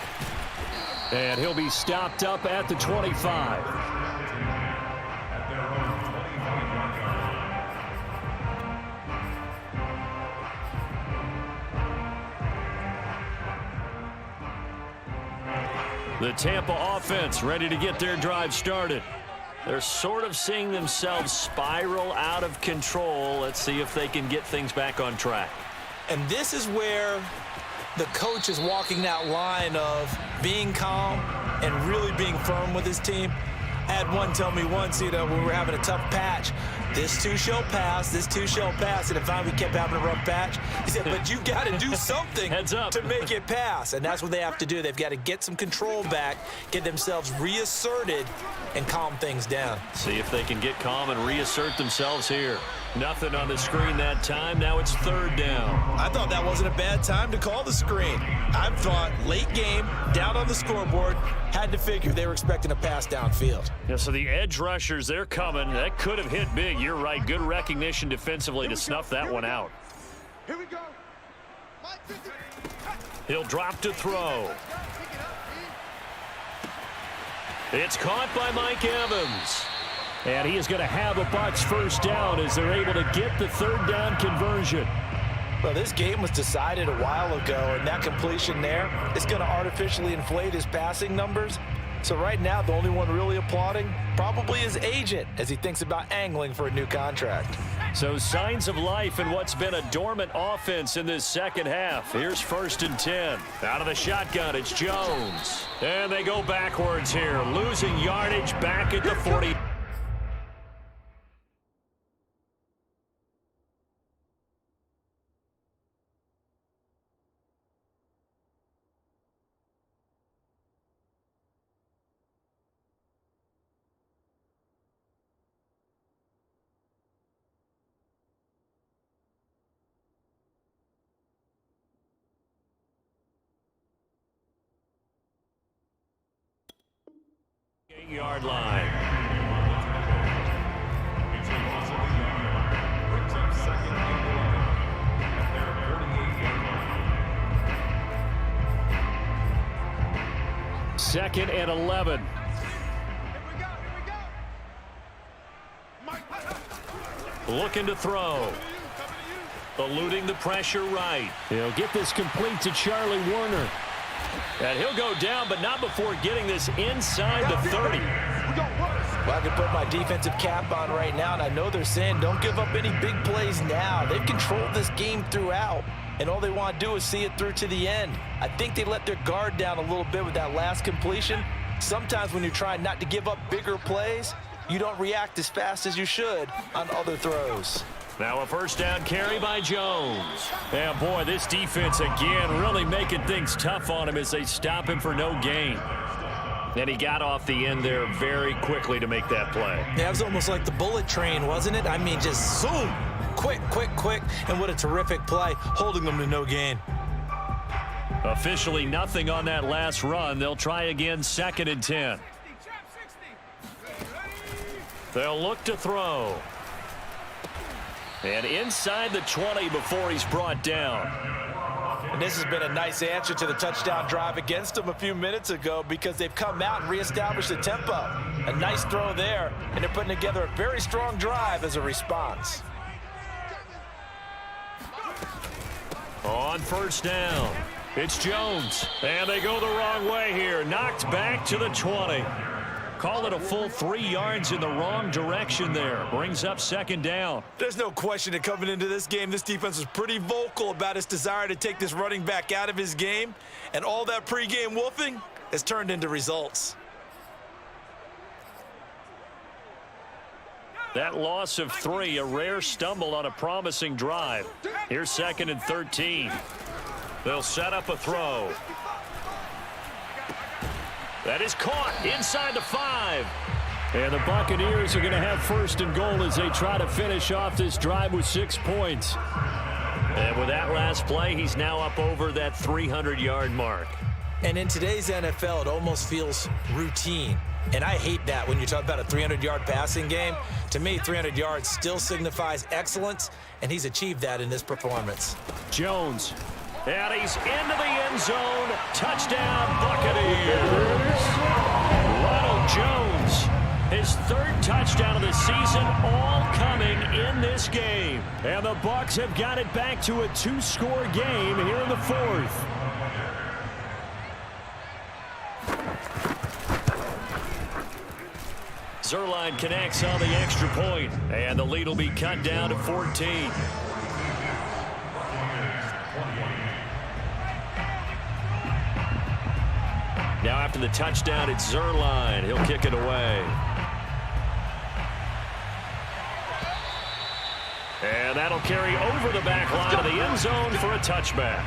Speaker 1: And he'll be stopped up at the 25. The Tampa offense ready to get their drive started. They're sort of seeing themselves spiral out of control. Let's see if they can get things back on track.
Speaker 2: And this is where the coach is walking that line of being calm and really being firm with his team. I had one tell me once, when we were having a tough patch, this too shall pass, this too shall pass. And if we kept having a rough patch, he said, but you got to do something to make it pass. And that's what they have to do. They've got to get some control back, get themselves reasserted, and calm things down.
Speaker 1: See if they can get calm and reassert themselves here. Nothing on the screen that time. Now it's third down.
Speaker 2: I thought that wasn't a bad time to call the screen. I thought late game, down on the scoreboard, had to figure they were expecting a pass downfield.
Speaker 1: Yeah, so the edge rushers, they're coming. That could have hit big. You're right. Good recognition defensively to snuff that one out.
Speaker 3: Here we go.
Speaker 1: He'll drop to throw. It's caught by Mike Evans. And he is going to have a Bucs first down as they're able to get the third down conversion.
Speaker 2: Well, this game was decided a while ago, and that completion there is going to artificially inflate his passing numbers. So right now, the only one really applauding probably his agent as he thinks about angling for a new contract.
Speaker 1: So signs of life in what's been a dormant offense in this second half. Here's 1st and 10. Out of the shotgun, it's Jones. And they go backwards here, losing yardage back at the 40. Yard line.
Speaker 3: It's a loss of a yard. Brings up 2nd and 11 at their 48-yard line.
Speaker 1: 2nd and 11. Looking to throw. Eluding the pressure right. He'll get this complete to Charlie Warner. And he'll go down, but not before getting this inside the 30.
Speaker 2: Well, I can put my defensive cap on right now, and I know they're saying don't give up any big plays now. They've controlled this game throughout, and all they want to do is see it through to the end. I think they let their guard down a little bit with that last completion. Sometimes when you're trying not to give up bigger plays, you don't react as fast as you should on other throws.
Speaker 1: Now a first down carry by Jones. And boy, this defense again really making things tough on him as they stop him for no gain. And he got off the end there very quickly to make that play.
Speaker 2: Yeah, it was almost like the bullet train, wasn't it? I mean, just zoom, quick, and what a terrific play, holding them to no gain.
Speaker 1: Officially nothing on that last run. They'll try again, 2nd and 10. They'll look to throw. And inside the 20 before he's brought down.
Speaker 2: And this has been a nice answer to the touchdown drive against them a few minutes ago because they've come out and reestablished the tempo. A nice throw there, and they're putting together a very strong drive as a response.
Speaker 1: On first down, it's Jones. And they go the wrong way here. Knocked back to the 20. Call it a full 3 yards in the wrong direction there. Brings up second down.
Speaker 2: There's no question that coming into this game, this defense was pretty vocal about its desire to take this running back out of his game. And all that pregame wolfing has turned into results.
Speaker 1: That loss of 3, a rare stumble on a promising drive. Here's 2nd and 13. They'll set up a throw. That is caught inside the 5. And the Buccaneers are going to have 1st and goal as they try to finish off this drive with 6 points. And with that last play, he's now up over that 300-yard mark.
Speaker 2: And in today's NFL, it almost feels routine. And I hate that when you talk about a 300-yard passing game. To me, 300 yards still signifies excellence, and he's achieved that in this performance.
Speaker 1: Jones. And he's into the end zone. Touchdown, Buccaneers. Ronald Jones, his 3rd touchdown of the season, all coming in this game. And the Bucs have got it back to a 2-score game here in the 4th. Zerline connects on the extra point, and the lead will be cut down to 14. Now after the touchdown, it's Zerline. He'll kick it away. And that'll carry over the back line of the end zone for a touchback.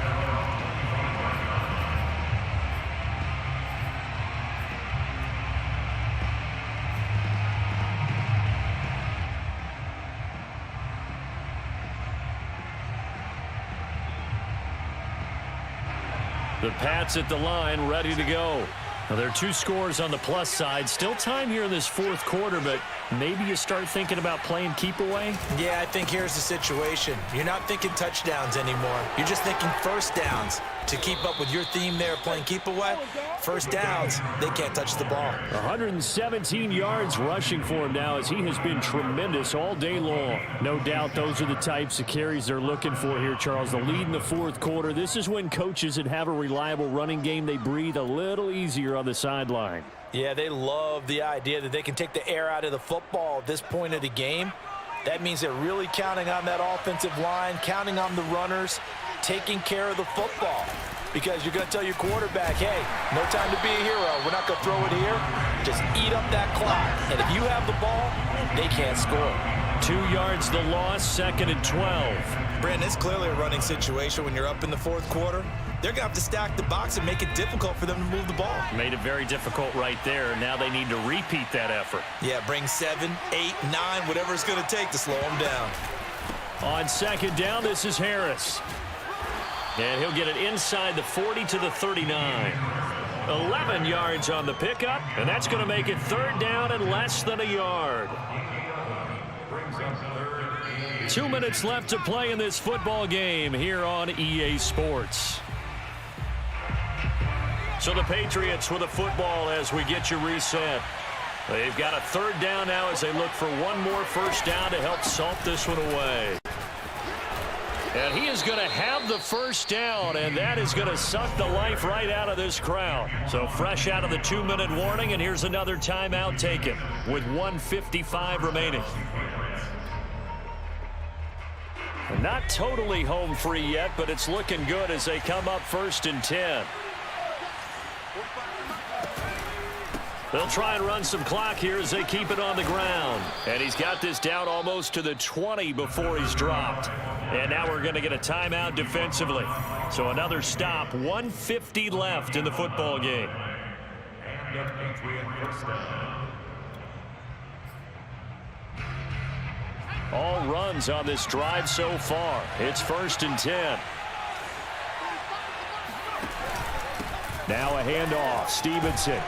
Speaker 1: The Pats at the line, ready to go. Now, there are 2 scores on the plus side. Still time here in this 4th quarter, but maybe you start thinking about playing keep away?
Speaker 2: Yeah, I think here's the situation. You're not thinking touchdowns anymore. You're just thinking first downs. To keep up with your theme there, playing keep away, first downs, they can't touch the ball.
Speaker 1: 117 yards rushing for him now as he has been tremendous all day long. No doubt those are the types of carries they're looking for here, Charles. The lead in the 4th quarter. This is when coaches that have a reliable running game, they breathe a little easier on the sideline.
Speaker 2: Yeah, they love the idea that they can take the air out of the football at this point of the game. That means they're really counting on that offensive line, counting on the runners, taking care of the football. Because you're going to tell your quarterback, hey, no time to be a hero. We're not going to throw it here. Just eat up that clock. And if you have the ball, they can't score.
Speaker 1: 2 yards the loss, 2nd and 12.
Speaker 2: Brandon, it's clearly a running situation when you're up in the 4th quarter. They're going to have to stack the box and make it difficult for them to move the ball.
Speaker 1: Made it very difficult right there. Now they need to repeat that effort.
Speaker 2: Yeah, bring 7, 8, 9, whatever it's going to take to slow them down.
Speaker 1: On 2nd down, this is Harris. And he'll get it inside the 40 to the 39. 11 yards on the pickup, and that's going to make it 3rd down and less than a yard. 2 minutes left to play in this football game here on EA Sports. So the Patriots with a football as we get you reset. They've got a 3rd down now as they look for one more first down to help salt this one away. And he is going to have the first down, and that is going to suck the life right out of this crowd. So fresh out of the 2-minute warning, and here's another timeout taken with 1:55 remaining. Not totally home free yet, but it's looking good as they come up 1st and 10. They'll try and run some clock here as they keep it on the ground. And he's got this down almost to the 20 before he's dropped. And now we're going to get a timeout defensively. So another stop, 1:50 left in the football game. All runs on this drive so far. It's 1st and 10. Now a handoff. Stevenson.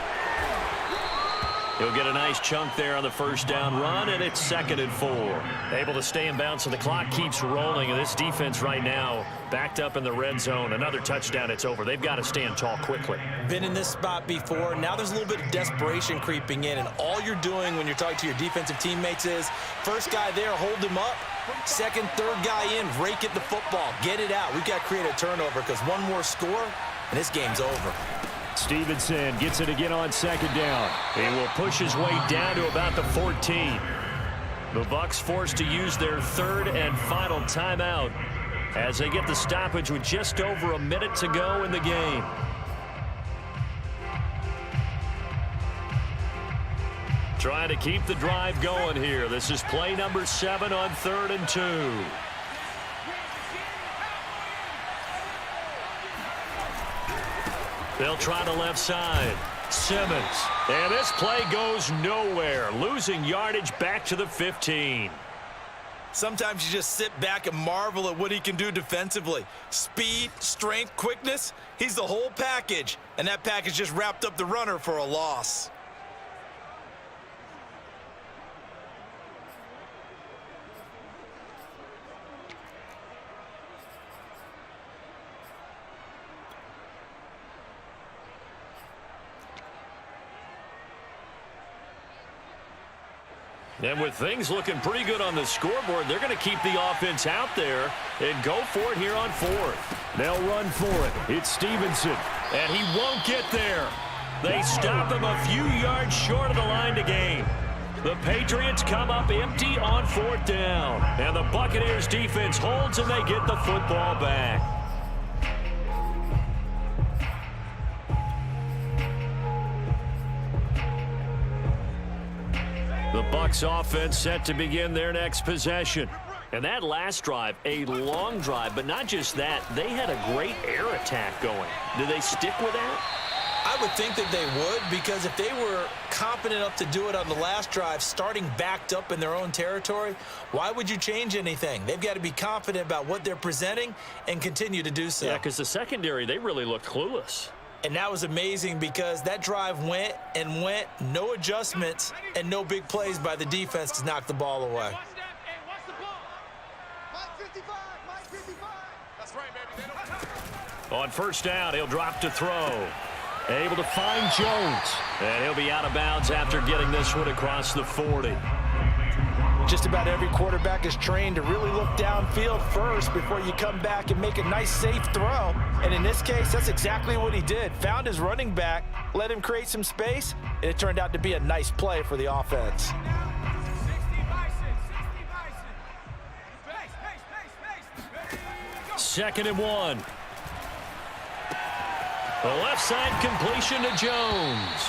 Speaker 1: He'll get a nice chunk there on the first down run, and it's 2nd and 4. Able to stay in bounds, so the clock keeps rolling. And this defense right now backed up in the red zone. Another touchdown, it's over. They've got to stand tall quickly.
Speaker 2: Been in this spot before. Now there's a little bit of desperation creeping in, and all you're doing when you're talking to your defensive teammates is first guy there, hold him up. Second, third guy in, rake at the football. Get it out. We've got to create a turnover because one more score, and this game's over.
Speaker 1: Stevenson gets it again on 2nd down. He will push his way down to about the 14. The Bucs forced to use their 3rd and final timeout as they get the stoppage with just over a minute to go in the game. Trying to keep the drive going here. This is play number 7 on 3rd and 2. They'll try the left side. Simmons. And this play goes nowhere. Losing yardage back to the 15.
Speaker 2: Sometimes you just sit back and marvel at what he can do defensively. Speed, strength, quickness. He's the whole package. And that package just wrapped up the runner for a loss.
Speaker 1: And with things looking pretty good on the scoreboard, they're going to keep the offense out there and go for it here on 4th. They'll run for it. It's Stevenson. And he won't get there. They stop him a few yards short of the line to gain. The Patriots come up empty on 4th down. And the Buccaneers defense holds and they get the football back. The Bucs offense set to begin their next possession. And that last drive, a long drive, but not just that, they had a great air attack going. Do they stick with that?
Speaker 2: I would think that they would, because if they were competent enough to do it on the last drive, starting backed up in their own territory, why would you change anything? They've got to be confident about what they're presenting and continue to do so.
Speaker 1: Yeah, because the secondary, they really looked clueless.
Speaker 2: And that was amazing because that drive went and went, no adjustments, and no big plays by the defense to knock the ball away.
Speaker 1: On first down, he'll drop to throw. Able to find Jones. And he'll be out of bounds after getting this one across the 40.
Speaker 2: Just about every quarterback is trained to really look downfield first before you come back and make a nice, safe throw. And in this case, that's exactly what he did. Found his running back, let him create some space, and it turned out to be a nice play for the offense.
Speaker 1: Second and 1. The left side completion to Jones.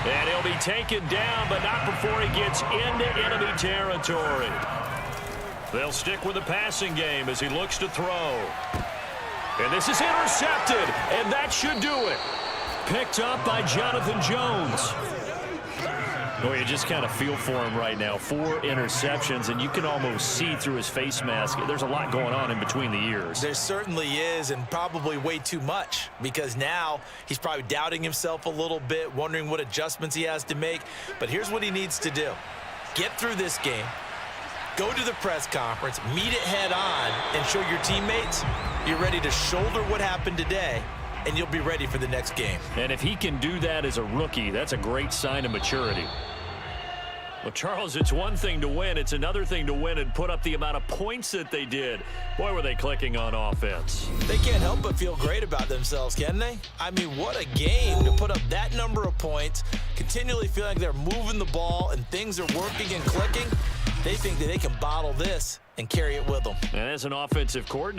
Speaker 1: And he'll be taken down, but not before he gets into enemy territory. They'll stick with the passing game as he looks to throw. And this is intercepted, and that should do it. Picked up by Jonathan Jones. Well, you just kind of feel for him right now. 4 interceptions, and you can almost see through his face mask. There's a lot going on in between the ears.
Speaker 2: There certainly is, and probably way too much, because now he's probably doubting himself a little bit, wondering what adjustments he has to make. But here's what he needs to do. Get through this game, go to the press conference, meet it head on, and show your teammates you're ready to shoulder what happened today, and you'll be ready for the next game.
Speaker 1: And if he can do that as a rookie, that's a great sign of maturity. Well, Charles, it's one thing to win. It's another thing to win and put up the amount of points that they did. Boy, were they clicking on offense.
Speaker 2: They can't help but feel great about themselves, can they? I mean, what a game to put up that number of points, continually feeling like they're moving the ball and things are working and clicking. They think that they can bottle this and carry it with them.
Speaker 1: And as an offensive coordinator,